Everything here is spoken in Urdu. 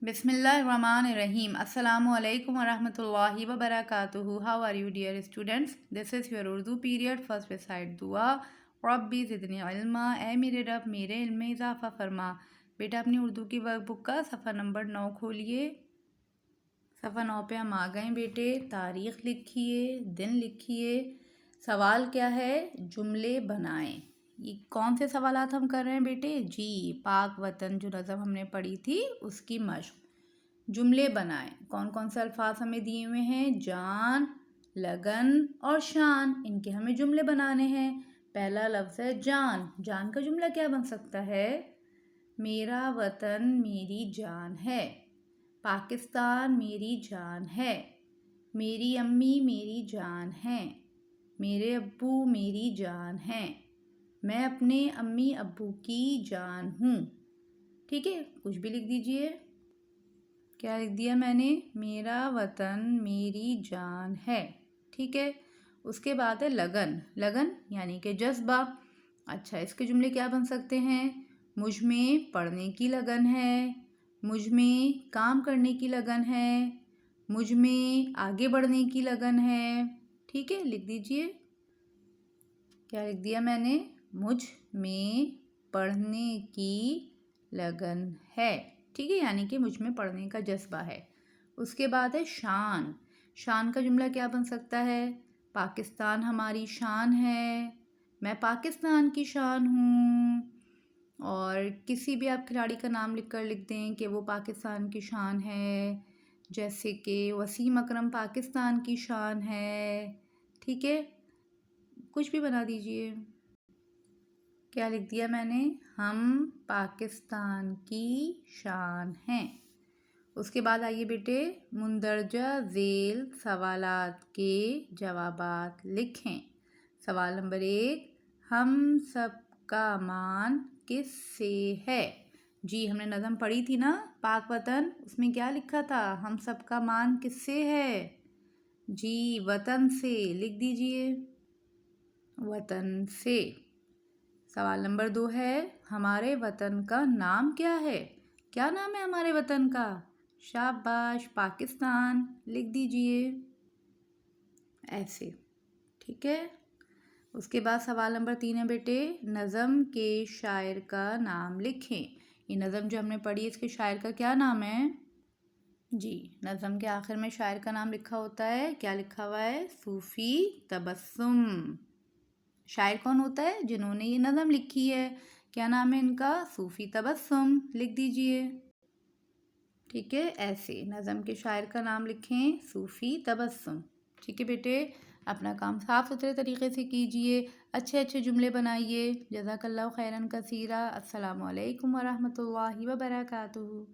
بسم اللہ الرحمن الرحیم السلام علیکم ورحمۃ اللہ وبرکاتہ. How are you dear students? This is your Urdu period. First recite دعا. ربی زدنی علما، اے میرے رب میرے علم میں اضافہ فرما. بیٹا اپنی اردو کی ورک بک کا صفحہ نمبر 9 کھولیے. صفحہ 9 پہ ہم آ گئے بیٹے. تاریخ لکھیے، دن لکھیے. سوال کیا ہے؟ جملے بنائیں. یہ کون سے سوالات ہم کر رہے ہیں بیٹے؟ جی، پاک وطن جو نظم ہم نے پڑھی تھی اس کی مشق. جملے بنائیں. کون کون سے الفاظ ہمیں دیے ہوئے ہیں؟ جان، لگن اور شان. ان کے ہمیں جملے بنانے ہیں. پہلا لفظ ہے جان. جان کا جملہ کیا بن سکتا ہے؟ میرا وطن میری جان ہے. پاکستان میری جان ہے. میری امی میری جان ہے. میرے ابو میری جان ہیں. میں اپنے امی ابو کی جان ہوں. ٹھیک ہے، کچھ بھی لکھ دیجئے. کیا لکھ دیا میں نے؟ میرا وطن میری جان ہے. ٹھیک ہے. اس کے بعد ہے لگن. لگن یعنی کہ جذبہ. اچھا، اس کے جملے کیا بن سکتے ہیں؟ مجھ میں پڑھنے کی لگن ہے. مجھ میں کام کرنے کی لگن ہے. مجھ میں آگے بڑھنے کی لگن ہے. ٹھیک ہے، لکھ دیجئے. کیا لکھ دیا میں نے؟ مجھ میں پڑھنے کی لگن ہے. ٹھیک ہے، یعنی کہ مجھ میں پڑھنے کا جذبہ ہے. اس کے بعد ہے شان. شان کا جملہ کیا بن سکتا ہے؟ پاکستان ہماری شان ہے. میں پاکستان کی شان ہوں. اور کسی بھی آپ کھلاڑی کا نام لکھ کر لکھ دیں کہ وہ پاکستان کی شان ہے. جیسے کہ وسیم اکرم پاکستان کی شان ہے. ٹھیک ہے، کچھ بھی بنا دیجئے. کیا لکھ دیا میں نے؟ ہم پاکستان کی شان ہیں. اس کے بعد آئیے بیٹے، مندرجہ ذیل سوالات کے جوابات لکھیں. سوال نمبر 1، ہم سب کا مان کس سے ہے؟ جی، ہم نے نظم پڑھی تھی نا پاک وطن، اس میں کیا لکھا تھا؟ ہم سب کا مان کس سے ہے؟ جی، وطن سے. لکھ دیجئے، وطن سے. سوال نمبر 2 ہے، ہمارے وطن کا نام کیا ہے؟ کیا نام ہے ہمارے وطن کا؟ شاباش، پاکستان. لکھ دیجئے ایسے. ٹھیک ہے. اس کے بعد سوال نمبر 3 ہے بیٹے، نظم کے شاعر کا نام لکھیں. یہ نظم جو ہم نے پڑھی اس کے شاعر کا کیا نام ہے؟ جی، نظم کے آخر میں شاعر کا نام لکھا ہوتا ہے. کیا لکھا ہوا ہے؟ صوفی تبسم. شاعر کون ہوتا ہے؟ جنہوں نے یہ نظم لکھی ہے. کیا نام ہے ان کا؟ صوفی تبسم. لکھ دیجئے. ٹھیک ہے، ایسے نظم کے شاعر کا نام لکھیں، صوفی تبسم. ٹھیک ہے بیٹے، اپنا کام صاف ستھرے طریقے سے کیجئے. اچھے اچھے جملے بنائیے. جزاک اللہ خیراً کثیرا. السلام علیکم ورحمۃ اللہ وبرکاتہ.